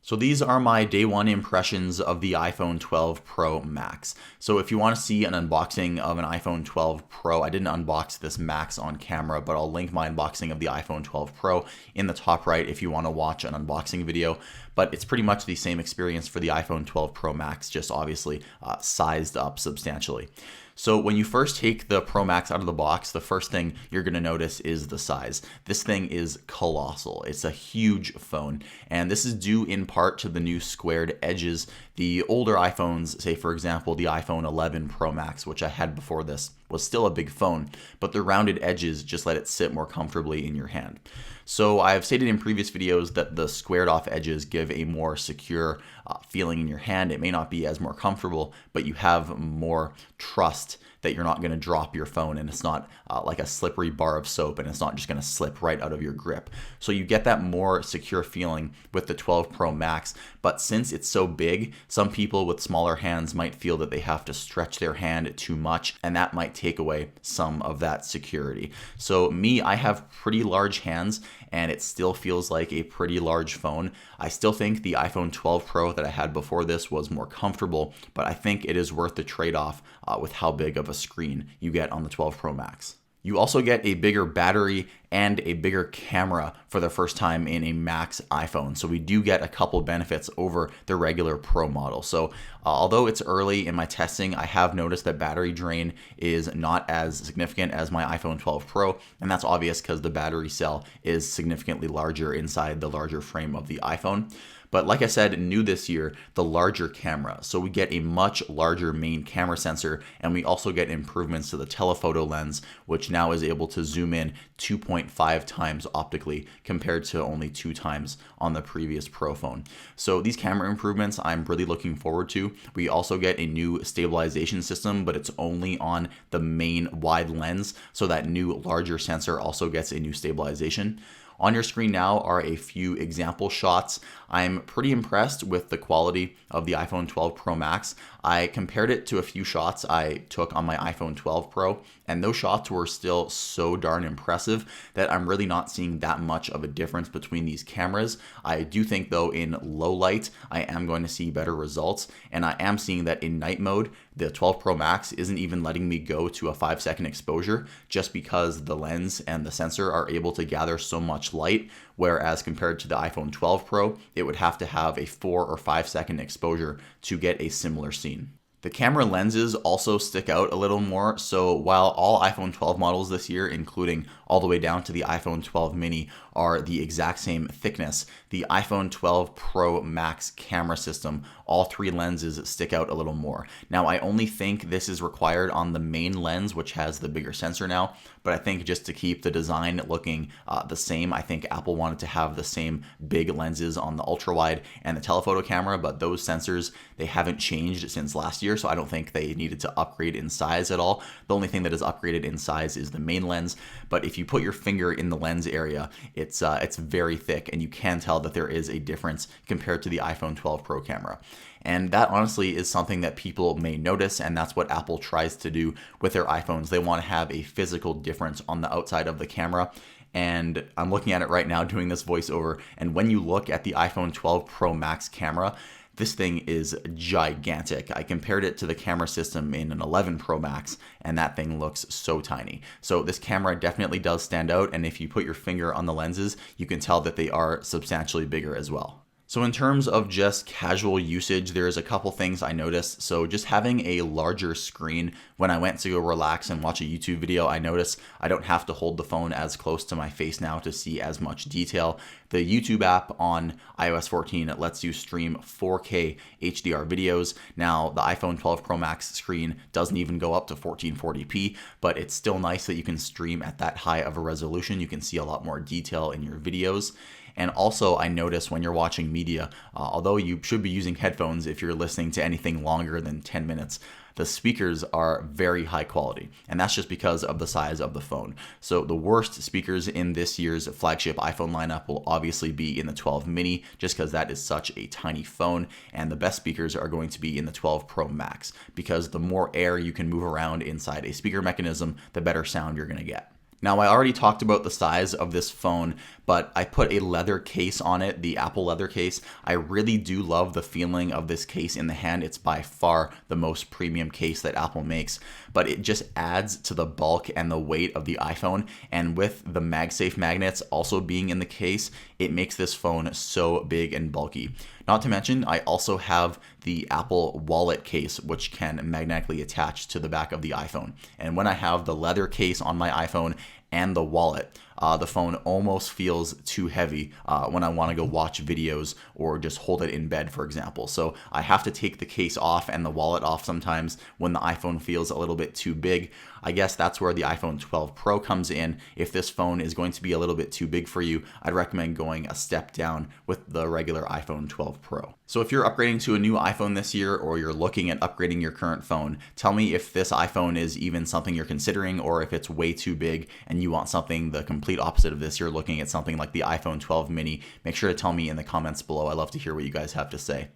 So these are my day one impressions of the iPhone 12 Pro Max. So if you want to see an unboxing of an iPhone 12 Pro, I didn't unbox this Max on camera, but I'll link my unboxing of the iPhone 12 Pro in the top right if you want to watch an unboxing video. But it's pretty much the same experience for the iPhone 12 Pro Max, just obviously sized up substantially. So when you first take the Pro Max out of the box, the first thing you're going to notice is the size. This thing is colossal. It's a huge phone, and this is due in part to the new squared edges. The older iPhones, say for example the iPhone 11 Pro Max, which I had before this, was still a big phone, but the rounded edges just let it sit more comfortably in your hand. So I've stated in previous videos that the squared off edges give a more secure feeling in your hand. It may not be as more comfortable, but you have more trust that you're not going to drop your phone, and it's not like a slippery bar of soap, and it's not just going to slip right out of your grip. So you get that more secure feeling with the 12 Pro Max, but since it's so big, some people with smaller hands might feel that they have to stretch their hand too much, and that might take away some of that security. So me, I have pretty large hands, and it still feels like a pretty large phone. I still think the iPhone 12 Pro that I had before this was more comfortable, but I think it is worth the trade-off with how big of a screen you get on the 12 Pro Max. You also get a bigger battery and a bigger camera for the first time in a Max iPhone. So we do get a couple benefits over the regular Pro model. So although it's early in my testing, I have noticed that battery drain is not as significant as my iPhone 12 Pro. And that's obvious because the battery cell is significantly larger inside the larger frame of the iPhone. But like I said, new this year, the larger camera. So we get a much larger main camera sensor, and we also get improvements to the telephoto lens, which now is able to zoom in 2.5 times optically compared to only 2 times on the previous Pro phone. So these camera improvements I'm really looking forward to. We also get a new stabilization system, but it's only on the main wide lens. So that new larger sensor also gets a new stabilization. On your screen now are a few example shots. I'm pretty impressed with the quality of the iPhone 12 Pro Max. I compared it to a few shots I took on my iPhone 12 Pro, and those shots were still so darn impressive that I'm really not seeing that much of a difference between these cameras. I do think though in low light, I am going to see better results, and I am seeing that in night mode, the 12 Pro Max isn't even letting me go to a 5-second exposure just because the lens and the sensor are able to gather so much light, whereas compared to the iPhone 12 Pro, it would have to have a 4 or 5-second exposure to get a similar scene. The camera lenses also stick out a little more, so while all iPhone 12 models this year, including all the way down to the iPhone 12 mini, are the exact same thickness, the iPhone 12 Pro Max camera system, all 3 lenses stick out a little more. Now, I only think this is required on the main lens, which has the bigger sensor now, but I think just to keep the design looking the same, I think Apple wanted to have the same big lenses on the ultra wide and the telephoto camera, but those sensors, they haven't changed since last year, so I don't think they needed to upgrade in size at all. The only thing that is upgraded in size is the main lens, but if you put your finger in the lens area, it's very thick, and you can tell that there is a difference compared to the iPhone 12 Pro camera. And that honestly is something that people may notice, and that's what Apple tries to do with their iPhones. They want to have a physical difference on the outside of the camera. And I'm looking at it right now doing this voiceover, and when you look at the iPhone 12 Pro Max camera, this thing is gigantic. I compared it to the camera system in an 11 Pro Max, and that thing looks so tiny. So this camera definitely does stand out, and if you put your finger on the lenses, you can tell that they are substantially bigger as well. So in terms of just casual usage, there's a couple things I noticed. So just having a larger screen when I went to go relax and watch a YouTube video, I noticed I don't have to hold the phone as close to my face now to see as much detail. The YouTube app on iOS 14, it lets you stream 4K HDR videos. Now, the iPhone 12 Pro Max screen doesn't even go up to 1440p, but it's still nice that you can stream at that high of a resolution. You can see a lot more detail in your videos. And also, I notice when you're watching media, although you should be using headphones if you're listening to anything longer than 10 minutes, the speakers are very high quality, and that's just because of the size of the phone. So the worst speakers in this year's flagship iPhone lineup will obviously be in the 12 mini, just because that is such a tiny phone, and the best speakers are going to be in the 12 Pro Max, because the more air you can move around inside a speaker mechanism, the better sound you're going to get. Now, I already talked about the size of this phone, but I put a leather case on it, the Apple leather case. I really do love the feeling of this case in the hand. It's by far the most premium case that Apple makes, but it just adds to the bulk and the weight of the iPhone. And with the MagSafe magnets also being in the case, it makes this phone so big and bulky. Not to mention, I also have the Apple Wallet case, which can magnetically attach to the back of the iPhone. And when I have the leather case on my iPhone and the wallet, the phone almost feels too heavy when I want to go watch videos or just hold it in bed, for example. So I have to take the case off and the wallet off sometimes when the iPhone feels a little bit too big. I guess that's where the iPhone 12 Pro comes in. If this phone is going to be a little bit too big for you, I'd recommend going a step down with the regular iPhone 12 Pro. So if you're upgrading to a new iPhone this year, or you're looking at upgrading your current phone, tell me if this iPhone is even something you're considering, or if it's way too big and you want something the complete opposite of this. You're looking at something like the iPhone 12 mini. Make sure to tell me in the comments below. I love to hear what you guys have to say.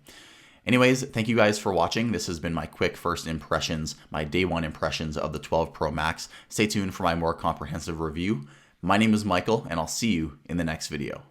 Anyways, thank you guys for watching. This has been my quick first impressions, my day one impressions of the 12 Pro Max. Stay tuned for my more comprehensive review. My name is Michael, and I'll see you in the next video.